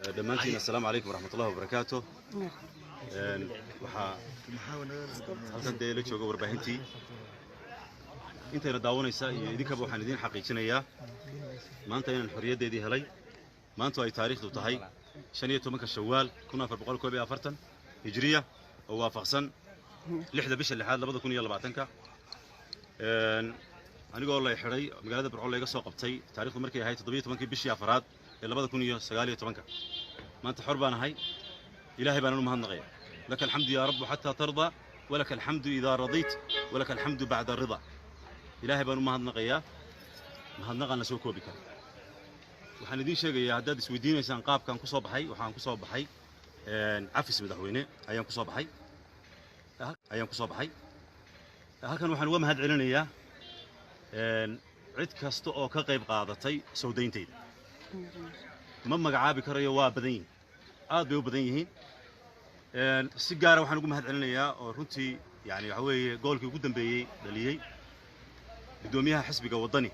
دمانتين السلام عليكم ورحمة الله وبركاته. waxaa halkan la jooga warbaahintii intayna daawanaysa iyo idinkaba waxaan idin xaqiijinayaa maanta inaan xorriyadeedii helay maanta ay taariikhdu tahay 15 Shawaal 1441 hijriya oo waafaqsan 6 bisha 6 2020 anigoo la xiray magaalada Burco laga soo qabtay taariikhdu markay ahayd 17 bishii afraad ee 2019 maanta xor baan ahay إلهي بنا المهنغية لك الحمد يا رب حتى ترضى ولك الحمد إذا رضيت ولك الحمد بعد الرضا إلهي بنا المهنغية مهنغا نسوكو بك وحن دين شيء يا عداد سويدين إنسان قاب كان كصوب حي وحن كصوب حي عفس مدحوينه أيام كصوب حي أيام كصوب حي هكذا وحن وما هاد علنية عد كاستو أو كقيب قاضتي سودين تيد مما قعابي كريا وابدين aad bay u badan yihiin si gaar ah waxaan ugu mahad celinayaa oo runtii yaani waxa weeye goolkii ugu dambeeyay dhaliyay gudoomiyaha xisbiga wadani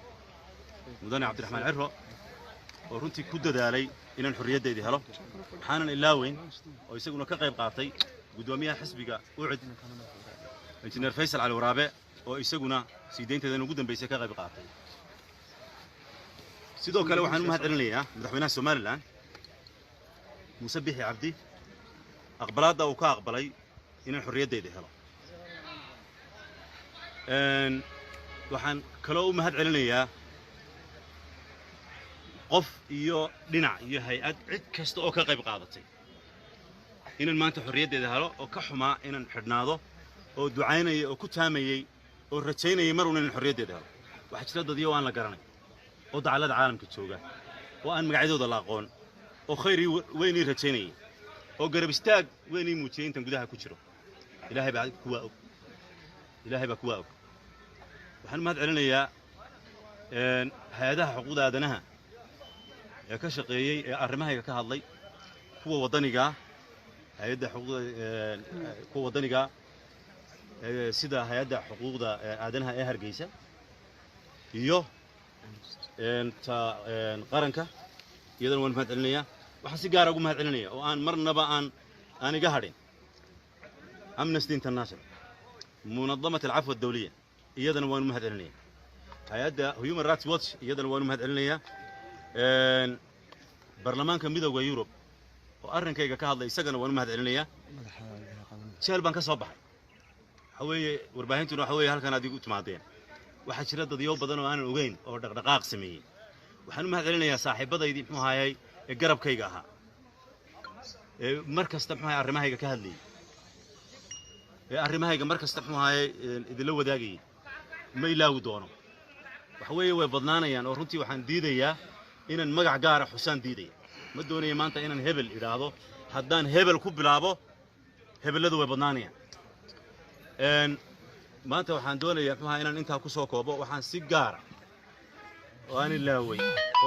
mudane Cabdiraxmaan Cirro oo runtii ku dadaalay inaan xorriyadeedii helo waxaanan ilaaweyn oo isaguna ka qayb qaatay gudoomiyaha xisbiga ucid injineer Faysal Cali Waraabe oo isaguna siideynteedan ugu dambeysay ka qayb qaatay sidoo kale waxaan u mahad celinayaa madaxweynaha Soomaaliland مسبحي عبدي أقبلات أو كأقبلي إن الحرية دي هلا وحن كلو مهد علنيا قف يو دينع يو هيئات عد كست أو كقيب قاضتي إن المانت حرية دي هلا أو كحما إن حدناضو أو دعينا أو كتامي أو رتينا يمرون إن الحرية دي هلا وحشرد ديو أنا لقرني أو دعالة العالم كتشوجا وأنا مقعدو دلاقون oo khayri weyn rajaynay oo garab istaag weyn muujiyay intan gudaha ku jiro ilaahay baa kuwa og waxaan mahad celinayaa hay'adaha xuquuqda aadanaha ee ka shaqeeyay ee arrimahayga ka hadlay kuwa wadaniga hay'adda xuquuqda kuwa wadaniga sida hay'adda xuquuqda aadanaha ee Hargeysa iyo qaranka يدنا ونمهد علنيا وحسي قارا ومهد علنيا وأن مرنا بأن أنا قهرين أمنستي انترناشونال منظمة العفو الدولية يدنا ونمهد علنيا هيدا هيومن رايتس واتش يدنا ونمهد علنيا برلمان كان ميدوغا يوروب وأرن كيغا كهضلي سجن ونمهد علنيا شال بان كصباح حوي ورباهنتنا حوي هلكان ادي تمادين waxa jira dad iyo badan oo aan ogeyn oo dhaqdhaqaaq sameeyay waxaan u mahad celinayaa saaxiibadaydii muxuu ahaayay ee garabkayga ahaa markasta muxuu ahaayay arrimahayga ka hadlayay arrimahayga markasta muxuu ahaayay idila wadaagay ma ilaawi doono waxa weeye way badnaanayaan oo runtii waxaan diidayaa inaan magac gaar ah xusaan diiday ma doonayo maanta inaan hebel iraado haddaan hebel ku bilaabo hebeladu way badnaanayaan maanta waxaan doonayaa muxuu ahaayay inaan inta ku soo koobo waxaan si gaar ah وأنا اللاوي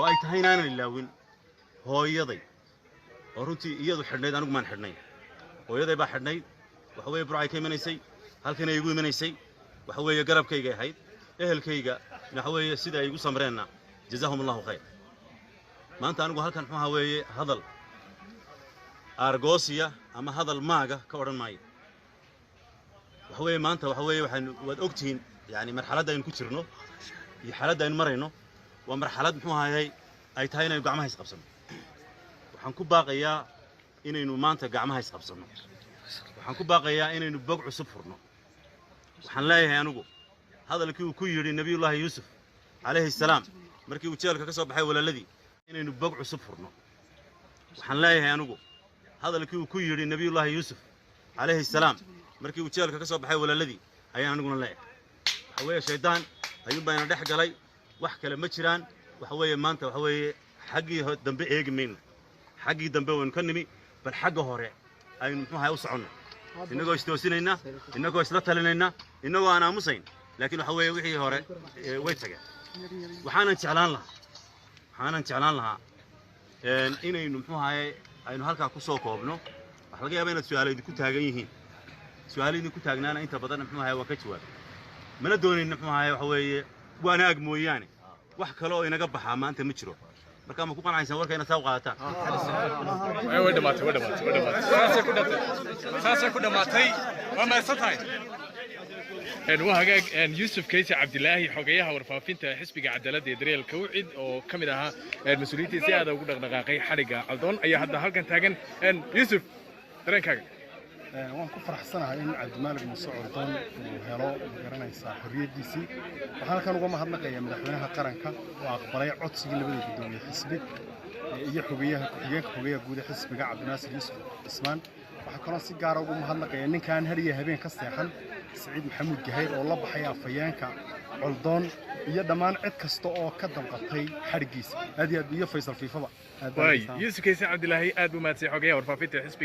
وأي تهين أنا اللاوين هو يضي ورنتي يضو حرنيد أنا كمان حرنيد ويضي بحرنيد وحوي براي كي من يسي هل كان يقول من يسي وحوي يقرب كي جاي هيد إهل كي جا نحوي سيدا يقول سمرنا جزاهم الله خير ما أنت أنا هل كان حوي هذا أرجوسيا أما هذا الماجا كورن ماي وحوي ما أنت وحوي وحن ودأكتين يعني مرحلة دا ينكسرنه حالة دا ينمرينه ومرحلة محوها أي تهينا يقعمها يسقبسنا وحنكو باقيا إنه مانتا قعمها يسقبسنا وحنكو باقيا إنه بقع صفرنا وحنلاقيها يا نقول هذا اللي كيو نبي الله يوسف عليه السلام مركي وتشالك كسب حي ولا الذي إنه بقع صفرنا وحنلاقيها يا نقول هذا اللي كيو نبي الله يوسف عليه السلام مركي وتشالك كسب حي ولا الذي هيا نقول لا هو شيطان أيوب بين الرح قلي وحكي لما تشران وحوي مانتا وحوي حقي دنبي إيج مين حقي دنبي ونكنمي بالحق هوري أي نحن هيوسعنا إنه قايس توسيننا إنه قايس لا تليننا إنه أنا مسين لكن وحوي وحي هوري ويتسجع وحنا نتعلن لها إنه نحن هاي إنه هالك كوسوك وابنه حلقة بين السؤال اللي كنت هاجيين سؤالي اللي كنت هاجنا أنت بدنا نحن هاي وكتشوال من دون نحن هاي وحوي وأنا أجمو يعني وحكلو إن جبها ما أنت متشرو marka ma ku qanacaysan warkayna saa u qaadataan way dhamaatay saasay ku dhamaatay waa maasatahay وهاجاج يوسف كيسي عبد الله حقيقة ورفافين حسب عدالة دريل كوعد أو كم ده مسؤولية سيادة وقدر دقائق حرجة عدون أي حد هالكن تاجن يوسف ترين كاج waan ku faraxsanahay in Cabdimaalig Muuse Cordon uu helo garanaysa xorriyadiisii waxaan kan uga mahadnaqayaa madaxweynaha qaranka oo aqbalay codsigii labada gudoomiye xisbi iyo xogeyaha guud ee xisbiga Cabdinaasir Yuusuf Ismaan waxaan kaloo si gaar ah uga mahadnaqayaa ninkan hariye habeen ka seexan Saciid Maxamuud Gahayr oo la baxay afayeenka Cordon iyo dhammaan cid kasta oo ka damqatay xarigiisa aad iyo Faysal Fiifaba يوسف كيسي عبد الله آد بماتسي حقيقة ورفافين حسب